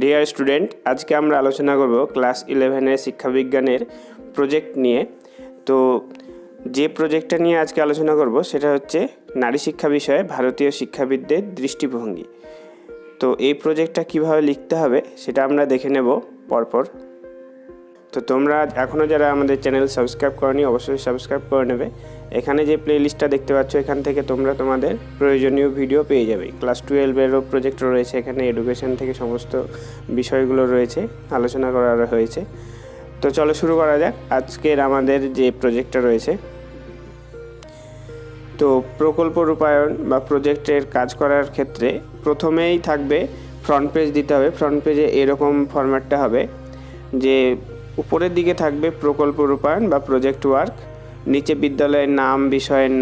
Dear student, আজকে আমরা আলোচনা করব ক্লাস 11-এর শিক্ষাবিজ্ঞানের প্রজেক্ট নিয়ে। তো যে প্রজেক্টটা নিয়ে আজকে আলোচনা করব সেটা হচ্ছে নারী শিক্ষা বিষয়ে ভারতীয় শিক্ষাবিদদের দৃষ্টিভঙ্গি। তো এই প্রজেক্টটা কিভাবে লিখতে হবে সেটা আমরা দেখে নেব পরপর। তো তোমরা এখনও যারা আমাদের চ্যানেল সাবস্ক্রাইব করনি অবশ্যই সাবস্ক্রাইব করে নেবে। এখানে যে প্লেলিস্টটা দেখতে পাচ্ছ এখান থেকে তোমরা তোমাদের প্রয়োজনীয় ভিডিও পেয়ে যাবে। ক্লাস 12-এরও প্রজেক্ট রয়েছে, এখানে এডুকেশন থেকে সমস্ত বিষয়গুলো রয়েছে, আলোচনা করা হয়েছে। তো চলো শুরু করা যাক আজকের আমাদের যে প্রজেক্টটা রয়েছে। তো প্রকল্প রূপায়ণ বা প্রজেক্টের কাজ করার ক্ষেত্রে প্রথমেই থাকবে ফ্রন্ট পেজ দিতে হবে। ফ্রন্ট পেজে এরকম ফরম্যাটটা হবে যে উপরের দিকে থাকবে প্রকল্প রূপায়ণ বা প্রজেক্ট ওয়ার্ক, নিচে বিদ্যালয়ের নাম, বিষয়ের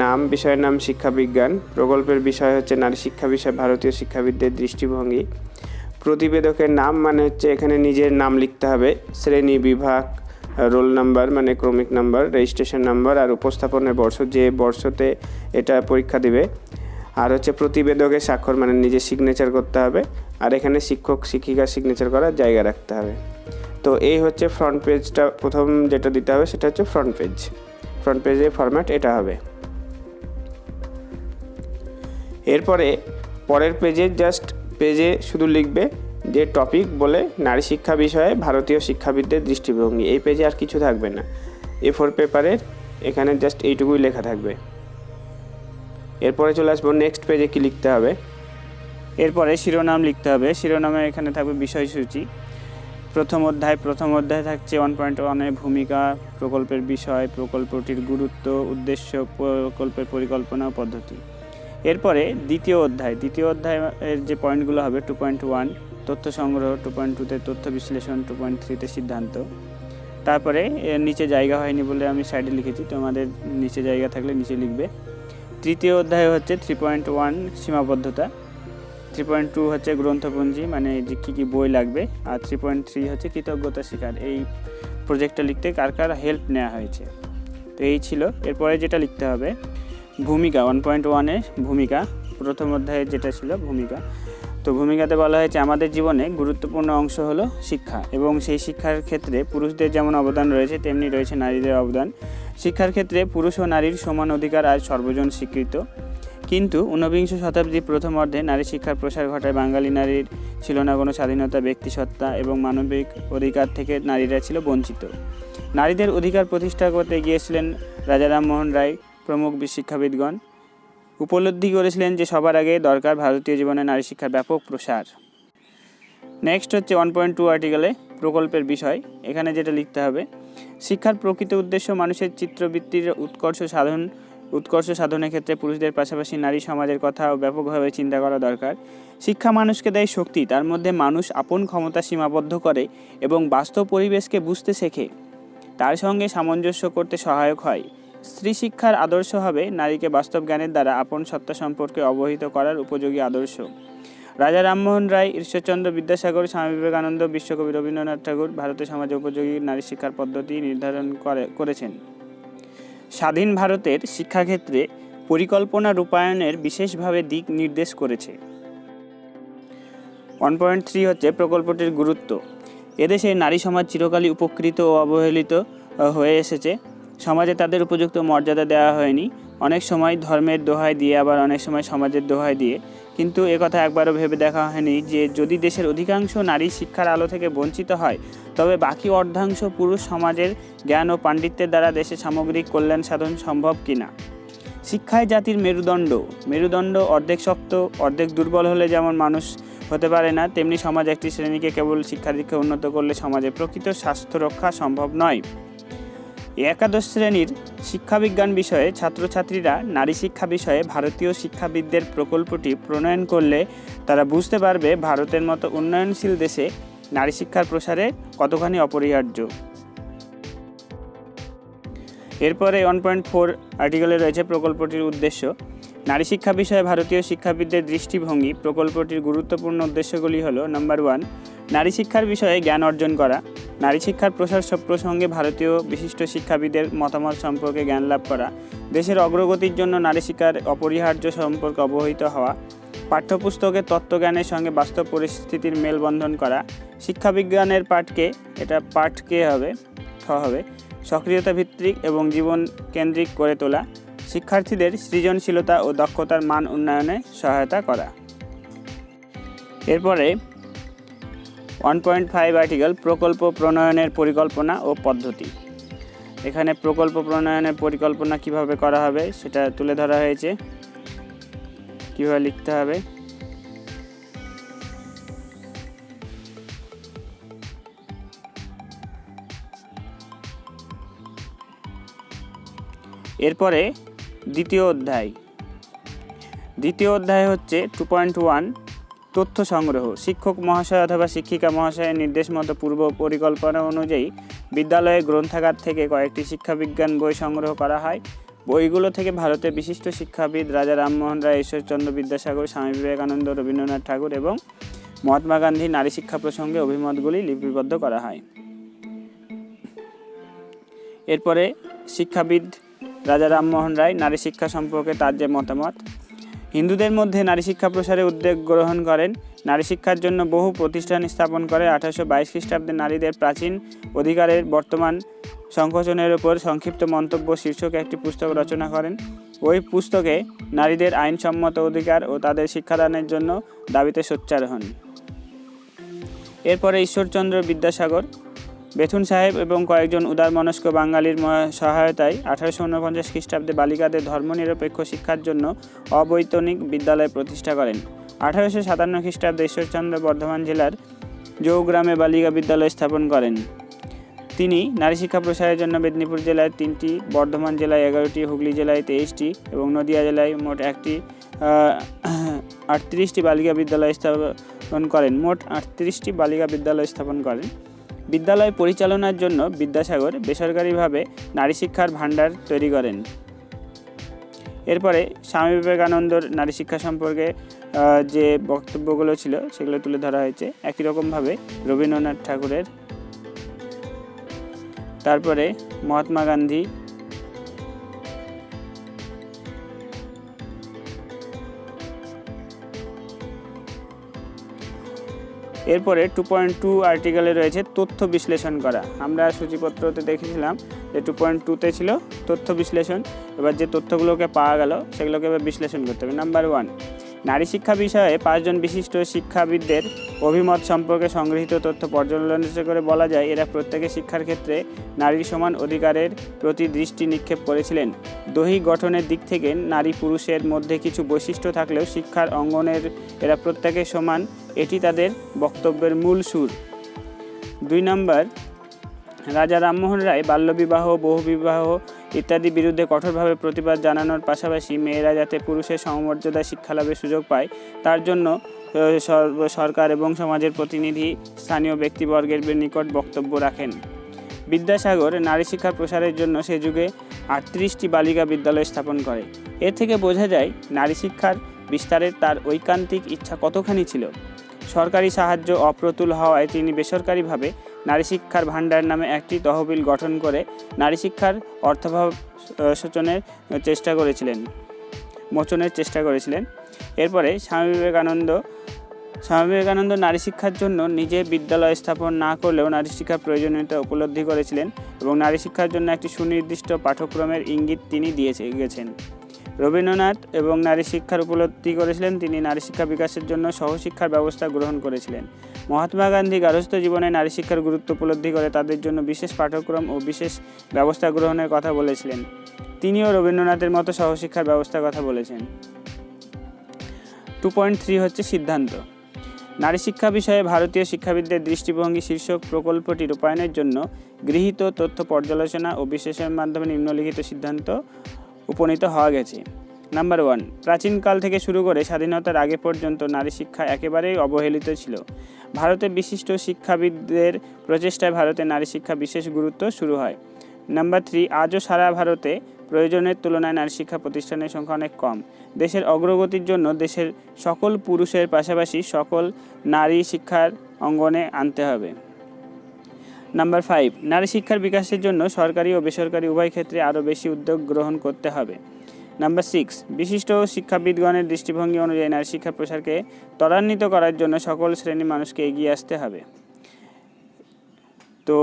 নাম শিক্ষাবিজ্ঞান, প্রকল্পের বিষয় হচ্ছে নারী শিক্ষা বিষয় ভারতীয় শিক্ষাবিদদের দৃষ্টিভঙ্গি, প্রতিবেদকের নাম মানে হচ্ছে এখানে নিজের নাম লিখতে হবে, শ্রেণী, বিভাগ, রোল নাম্বার মানে ক্রমিক নাম্বার, রেজিস্ট্রেশন নাম্বার আর উপস্থাপনের বর্ষ, যে বর্ষতে এটা পরীক্ষা দিবে, আর হচ্ছে প্রতিবেদকের স্বাক্ষর মানে নিজে সিগনেচার করতে হবে, আর এখানে শিক্ষক শিক্ষিকা সিগনেচার করার জায়গা রাখতে হবে। তো এই হচ্ছে ফ্রন্ট পেজটা, প্রথম যেটা দিতে হবে সেটা হচ্ছে ফ্রন্ট পেজ। ফ্রন্ট পেজের ফরম্যাট এটা হবে। এরপরে পরের পেজে শুধু লিখবে যে টপিক বলে নারী শিক্ষা বিষয়ে ভারতীয় শিক্ষাবিদদের দৃষ্টিভঙ্গি। এই পেজে আর কিছু থাকবে না। A4 পেপারের এখানে জাস্ট এইটুকুই লেখা থাকবে। এরপরে চলে আসবো নেক্সট পেজে কি লিখতে হবে। এরপরে শিরোনাম লিখতে হবে। শিরোনামে এখানে থাকবে বিষয়সূচি। প্রথম অধ্যায় থাকছে 1.1-এ ভূমিকা, প্রকল্পের বিষয়, প্রকল্পটির গুরুত্ব, উদ্দেশ্য, প্রকল্পের পরিকল্পনা ও পদ্ধতি। এরপরে দ্বিতীয় অধ্যায়ের যে পয়েন্টগুলো হবে 2.1 তথ্য সংগ্রহ, 2.2-তে তথ্য বিশ্লেষণ, 2.3-তে সিদ্ধান্ত। তারপরে এর নিচে জায়গা হয়নি বলে আমি সাইডে লিখেছি, তোমাদের নিচে জায়গা থাকলে নিচে লিখবে। তৃতীয় অধ্যায় হচ্ছে 3.1 সীমাবদ্ধতা, 3.2 হচ্ছে গ্রন্থপঞ্জি মানে যে কী বই লাগবে, আর 3.3 হচ্ছে কৃতজ্ঞতা স্বীকার। এই প্রজেক্টটা লিখতে কার কার হেল্প নেওয়া হয়েছে। তো এই ছিল। এরপরে যেটা লিখতে হবে ভূমিকা, 1.1-এর ভূমিকা, প্রথম অধ্যায়ে যেটা ছিল ভূমিকা। তো ভূমিকাতে বলা হয়েছে আমাদের জীবনে গুরুত্বপূর্ণ অংশ হলো শিক্ষা, এবং সেই শিক্ষার ক্ষেত্রে পুরুষদের যেমন অবদান রয়েছে তেমনি রয়েছে নারীদের অবদান। শিক্ষার ক্ষেত্রে পুরুষ ও নারীর সমান অধিকার আজ সর্বজন স্বীকৃত, কিন্তু ঊনবিংশ শতাব্দীর প্রথম অর্ধে নারী শিক্ষার প্রসার ঘটায় বাঙালি নারীর ছিল না কোনো স্বাধীনতা, ব্যক্তিসত্তা এবং মানবিক অধিকার থেকে নারীরা ছিল বঞ্চিত। নারীদের অধিকার প্রতিষ্ঠা করতে গিয়েছিলেন রাজা রামমোহন রায় প্রমুখ শিক্ষাবিদগণ উপলব্ধি করেছিলেন যে সবার আগে দরকার ভারতীয় জীবনে নারী শিক্ষার ব্যাপক প্রসার। নেক্সট হচ্ছে 1.2 আর্টিকেলে প্রকল্পের বিষয়। এখানে যেটা লিখতে হবে শিক্ষার প্রকৃত উদ্দেশ্য মানুষের চিত্তবৃত্তির উৎকর্ষ সাধনের ক্ষেত্রে পুরুষদের পাশাপাশি নারী সমাজের কথাও ব্যাপকভাবে চিন্তা করা দরকার। শিক্ষা মানুষকে দেয় শক্তি, তার মধ্যে মানুষ আপন ক্ষমতা সীমাবদ্ধ করে এবং বাস্তব পরিবেশকে বুঝতে শেখে, তার সঙ্গে সামঞ্জস্য করতে সহায়ক হয়। স্ত্রী শিক্ষার আদর্শ হবে নারীকে বাস্তব জ্ঞানের দ্বারা আপন সত্তা সম্পর্কে অবহিত করার উপযোগী আদর্শ। রাজা রামমোহন রায়, ঈশ্বরচন্দ্র বিদ্যাসাগর, স্বামী বিবেকানন্দ, বিশ্বকবি রবীন্দ্রনাথ ঠাকুর ভারতের সমাজে উপযোগী নারী শিক্ষার পদ্ধতি নির্ধারণ করেছেন। স্বাধীন ভারতের শিক্ষাক্ষেত্রে পরিকল্পনা রূপায়ণের বিশেষভাবে দিক নির্দেশ করেছে। 1.3 হচ্ছে প্রকল্পটির গুরুত্ব। এদেশে নারী সমাজ চিরকালই উপকৃত ও অবহেলিত হয়ে এসেছে। সমাজে তাদের উপযুক্ত মর্যাদা দেওয়া হয়নি, অনেক সময় ধর্মের দোহাই দিয়ে, আবার অনেক সময় সমাজের দোহাই দিয়ে। কিন্তু একথা একবারও ভেবে দেখা হয়নি যে যদি দেশের অধিকাংশ নারী শিক্ষার আলো থেকে বঞ্চিত হয় তবে বাকি অর্ধাংশ পুরুষ সমাজের জ্ঞান ও পাণ্ডিত্যের দ্বারা দেশের সামগ্রিক কল্যাণ সাধন সম্ভব কিনা। শিক্ষায় জাতির মেরুদণ্ড অর্ধেক শক্ত অর্ধেক দুর্বল হলে যেমন মানুষ হতে পারে না, তেমনি সমাজ একটি শ্রেণীকে কেবল শিক্ষা দীক্ষা উন্নত করলে সমাজে প্রকৃত স্বাস্থ্য রক্ষা সম্ভব নয়। একাদশ শ্রেণীর শিক্ষাবিজ্ঞান বিষয়ে ছাত্রছাত্রীরা নারী শিক্ষা বিষয়ে ভারতীয় শিক্ষাবিদদের প্রকল্পটি প্রণয়ন করলে তারা বুঝতে পারবে ভারতের মতো উন্নয়নশীল দেশে নারী শিক্ষার প্রসারে কতখানি অপরিহার্য। এরপরে 1.4 আর্টিকেলে রয়েছে প্রকল্পটির উদ্দেশ্য। নারী শিক্ষা বিষয়ে ভারতীয় শিক্ষাবিদদের দৃষ্টিভঙ্গি। প্রকল্পটির গুরুত্বপূর্ণ উদ্দেশ্যগুলি হলো: নাম্বার 1, নারী শিক্ষার বিষয়ে জ্ঞান অর্জন করা, নারী শিক্ষার প্রসার প্রসঙ্গে ভারতীয় বিশিষ্ট শিক্ষাবিদের মতামত সম্পর্কে জ্ঞান লাভ করা, দেশের অগ্রগতির জন্য নারী শিক্ষার অপরিহার্য সম্পর্কে অবহিত হওয়া, পাঠ্যপুস্তকে তত্ত্বজ্ঞানের সঙ্গে বাস্তব পরিস্থিতির মেলবন্ধন করা। শিক্ষাবিজ্ঞানের পাঠকে হবে সক্রিয়তা ভিত্তিক এবং জীবন কেন্দ্রিক করে তোলা। শিক্ষার্থীদের সৃজনশীলতা ও দক্ষতার মান উন্নয়নে সহায়তা করা। এরপরে 1.5 আর্টিকেল প্রকল্প প্রণয়নের পরিকল্পনা ও পদ্ধতি। এখানে প্রকল্প প্রণয়নের পরিকল্পনা কিভাবে করা হবে সেটা তুলে ধরা হয়েছে, কিভাবে লিখতে হবে। এরপরে দ্বিতীয় অধ্যায় হচ্ছে 2.1 তথ্য সংগ্রহ। শিক্ষক মহাশয় অথবা শিক্ষিকা মহাশয়ের নির্দেশ মতো পূর্ব পরিকল্পনা অনুযায়ী বিদ্যালয়ের গ্রন্থাগার থেকে কয়েকটি শিক্ষাবিজ্ঞান বই সংগ্রহ করা হয়। বইগুলো থেকে ভারতের বিশিষ্ট শিক্ষাবিদ রাজা রামমোহন রায়, ঈশ্বরচন্দ্র বিদ্যাসাগর, স্বামী বিবেকানন্দ, রবীন্দ্রনাথ ঠাকুর এবং মহাত্মা গান্ধী নারী শিক্ষা প্রসঙ্গে অভিমতগুলি লিপিবদ্ধ করা হয়। এরপরে শিক্ষাবিদ রাজা রামমোহন রায় নারী শিক্ষা সম্পর্কে তার যে মতামত। হিন্দুদের মধ্যে নারী শিক্ষা প্রসারে উদ্যোগ গ্রহণ করেন। নারী শিক্ষার জন্য বহু প্রতিষ্ঠান স্থাপন করে 1822 খ্রিস্টাব্দে নারীদের প্রাচীন অধিকারের বর্তমান সংকোচনের উপর সংক্ষিপ্ত মন্তব্য শীর্ষক একটি পুস্তক রচনা করেন। ওই পুস্তকে নারীদের আইনসম্মত অধিকার ও তাদের শিক্ষাদানের জন্য দাবিতে সোচ্চার হন। এরপরে ঈশ্বরচন্দ্র বিদ্যাসাগর, বেথুন সাহেব এবং কয়েকজন উদারমনস্ক বাঙালির সহায়তায় 1849 খ্রিস্টাব্দে বালিকাদের ধর্মনিরপেক্ষ শিক্ষার জন্য অবৈতনিক বিদ্যালয় প্রতিষ্ঠা করেন। 1857 খ্রিস্টাব্দে ঈশ্বরচন্দ্র বর্ধমান জেলার জৌগ্রামে বালিকা বিদ্যালয় স্থাপন করেন। তিনি নারী শিক্ষা প্রসারের জন্য মেদিনীপুর জেলায় 3টি, বর্ধমান জেলায় 11টি, হুগলি জেলায় 23টি এবং নদিয়া জেলায় মোট 38টি বালিকা বিদ্যালয় স্থাপন করেন। বিদ্যালয় পরিচালনার জন্য বিদ্যাসাগর বেসরকারিভাবে নারী শিক্ষার ভাণ্ডার তৈরি করেন। এরপরে স্বামী বিবেকানন্দর নারী শিক্ষা সম্পর্কে যে বক্তব্যগুলো ছিল সেগুলো তুলে ধরা হয়েছে, একই রকমভাবে রবীন্দ্রনাথ ঠাকুরের। তারপরে মহাত্মা গান্ধী, এরপরে 2.2 আর্টিকেলে রয়েছে তথ্য বিশ্লেষণ করা। আমরা সূচিপত্রতে দেখেছিলাম যে 2.2তে ছিল তথ্য বিশ্লেষণ। এবার যে তথ্যগুলোকে পাওয়া গেল সেগুলোকে এবার বিশ্লেষণ করতে হবে। নাম্বার 1, নারী শিক্ষা বিষয়ে 5 জন বিশিষ্ট শিক্ষাবিদদের অভিমত সম্পর্কে সংগৃহীত তথ্য পর্যালোচনা করে বলা যায় এরা প্রত্যেকে শিক্ষার ক্ষেত্রে নারীর সমান অধিকারের প্রতি দৃষ্টি নিক্ষেপ করেছিলেন। দৈহিক গঠনের দিক থেকে নারী পুরুষের মধ্যে কিছু বৈশিষ্ট্য থাকলেও শিক্ষার অঙ্গনের এরা প্রত্যেকে সমান, এটি তাদের বক্তব্যের মূল সুর। 2 নম্বর, রাজা রামমোহন রায় বাল্যবিবাহ, বহুবিবাহ ইত্যাদি বিরুদ্ধে কঠোরভাবে প্রতিবাদ জানানোর পাশাপাশি মেয়েরা যাতে পুরুষের সমমর্যাদায় শিক্ষালাভের সুযোগ পায় তার জন্য সরকার এবং সমাজের প্রতিনিধি স্থানীয় ব্যক্তিবর্গের নিকট বক্তব্য রাখেন। বিদ্যাসাগর নারী শিক্ষার প্রসারের জন্য সে যুগে 38টি বালিকা বিদ্যালয় স্থাপন করে। এর থেকে বোঝা যায় নারী শিক্ষার বিস্তারের তার ঐকান্তিক ইচ্ছা কতখানি ছিল। সরকারি সাহায্য অপ্রতুল হওয়ায় তিনি বেসরকারিভাবে নারী শিক্ষার ভাণ্ডার নামে একটি তহবিল গঠন করে নারী শিক্ষার অর্থাভাব মোচনের চেষ্টা করেছিলেন। এরপরে স্বামী বিবেকানন্দ নারী শিক্ষার জন্য নিজে বিদ্যালয় স্থাপন না করলেও নারী শিক্ষার প্রয়োজনীয়তা উপলব্ধি করেছিলেন এবং নারী শিক্ষার জন্য একটি সুনির্দিষ্ট পাঠ্যক্রমের ইঙ্গিত তিনি গেছেন। রবীন্দ্রনাথ এবং নারী শিক্ষার উপলব্ধি করেছিলেন। তিনি নারী শিক্ষা বিকাশের জন্য সহশিক্ষার ব্যবস্থা গ্রহণ করেছিলেন। মহাত্মা গান্ধী গার্হস্থ্য জীবনে নারী শিক্ষার গুরুত্ব উপলব্ধি করে তাদের জন্য বিশেষ পাঠ্যক্রম ও বিশেষ ব্যবস্থা গ্রহণের কথা বলেছিলেন। তিনিও রবীন্দ্রনাথের মতো সহশিক্ষার ব্যবস্থার কথা বলেছেন। 2.3 হচ্ছে সিদ্ধান্ত। নারী শিক্ষা বিষয়ে ভারতীয় শিক্ষাবিদদের দৃষ্টিভঙ্গি শীর্ষক প্রকল্পটি রূপায়ণের জন্য গৃহীত তথ্য পর্যালোচনা ও বিশ্লেষণের মাধ্যমে নিম্নলিখিত সিদ্ধান্ত উপনীত হওয়া গেছে। নাম্বার 1, প্রাচীনকাল থেকে শুরু করে স্বাধীনতার আগে পর্যন্ত নারী শিক্ষা একেবারেই অবহেলিত ছিল। ভারতের বিশিষ্ট শিক্ষাবিদদের প্রচেষ্টায় ভারতে নারী শিক্ষা বিশেষ গুরুত্ব শুরু হয়। নাম্বার 3, আজও সারা ভারতে প্রয়োজনের তুলনায় নারী শিক্ষা প্রতিষ্ঠানের সংখ্যা অনেক কম। দেশের অগ্রগতির জন্য দেশের সকল পুরুষের পাশাপাশি সকল নারী শিক্ষার অঙ্গনে আনতে হবে। নাম্বার 5, নারী শিক্ষার বিকাশের জন্য সরকারি ও বেসরকারি উভয় ক্ষেত্রে আরও বেশি উদ্যোগ গ্রহণ করতে হবে। নাম্বার 6, বিশিষ্ট শিক্ষাবিদগণের দৃষ্টিভঙ্গি অনুযায়ী নারী শিক্ষার প্রসারকে ত্বরান্বিত করার জন্য সকল শ্রেণীর মানুষকে এগিয়ে আসতে হবে। তো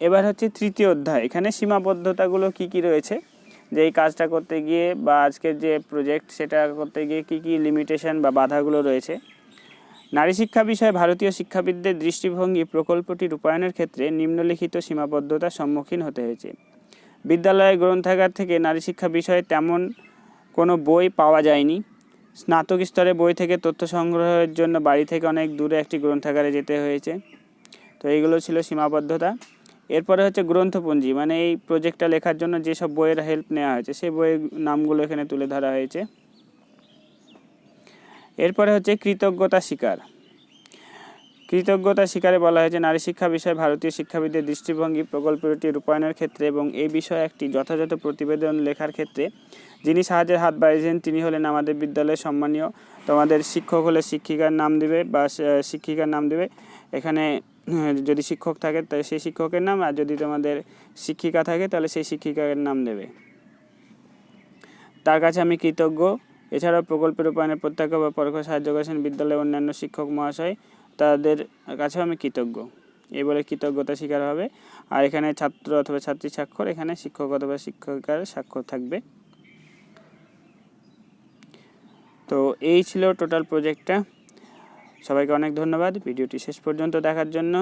এবার হচ্ছে তৃতীয় অধ্যায়। এখানে সীমাবদ্ধতাগুলো কি কি রয়েছে, যে এই কাজটা করতে গিয়ে বা আজকের যে প্রজেক্ট সেটা করতে গিয়ে কি কি লিমিটেশন বা বাধাগুলো রয়েছে। নারী শিক্ষা বিষয়ে ভারতীয় শিক্ষাবিদদের দৃষ্টিভঙ্গি প্রকল্পটি রূপায়ণের ক্ষেত্রে নিম্নলিখিত সীমাবদ্ধতার সম্মুখীন হতে হয়েছে। বিদ্যালয়ের গ্রন্থাগার থেকে নারী শিক্ষা বিষয়ে তেমন কোনো বই পাওয়া যায়নি। স্নাতক স্তরে বই থেকে তথ্য সংগ্রহের জন্য বাড়ি থেকে অনেক দূরে একটি গ্রন্থাগারে যেতে হয়েছে। তো এইগুলো ছিল সীমাবদ্ধতা। এরপরে হচ্ছে গ্রন্থপঞ্জি, মানে এই প্রজেক্টটা লেখার জন্য যেসব বইয়ের হেল্প নেওয়া হয়েছে সেই বইয়ের নামগুলো এখানে তুলে ধরা হয়েছে। এরপরে হচ্ছে কৃতজ্ঞতা স্বীকার। কৃতজ্ঞতা স্বীকারে বলা হয়েছে নারী শিক্ষা বিষয়ে ভারতীয় শিক্ষাবিদদের দৃষ্টিভঙ্গি প্রকল্পটি রূপায়ণের ক্ষেত্রে এবং এই বিষয়ে একটি যথাযথ প্রতিবেদন লেখার ক্ষেত্রে যিনি সাহায্যের হাত বাড়িয়েছেন তিনি হলেন আমাদের বিদ্যালয়ের সম্মানীয়। তোমাদের শিক্ষক হলে শিক্ষিকার নাম দেবে বা শিক্ষিকার নাম দেবে। এখানে যদি শিক্ষক থাকে তাহলে সেই শিক্ষকের নাম, আর যদি তোমাদের শিক্ষিকা থাকে তাহলে সেই শিক্ষিকার নাম দেবে। তার কাছে আমি কৃতজ্ঞ। এছাড়াও প্রকল্পের রূপায়ণে প্রত্যক্ষ বা পরোক্ষ সাহায্য করেছেন বিদ্যালয়ের অন্যান্য শিক্ষক মহাশয়, তাদের কাছেও আমি কৃতজ্ঞ। এই বলে কৃতজ্ঞতা স্বীকার হবে। আর এখানে ছাত্র অথবা ছাত্রী স্বাক্ষর, এখানে শিক্ষক অথবা শিক্ষিকার স্বাক্ষর থাকবে। তো এই ছিল টোটাল প্রজেক্টটা। সবাইকে অনেক ধন্যবাদ ভিডিওটি শেষ পর্যন্ত দেখার জন্য।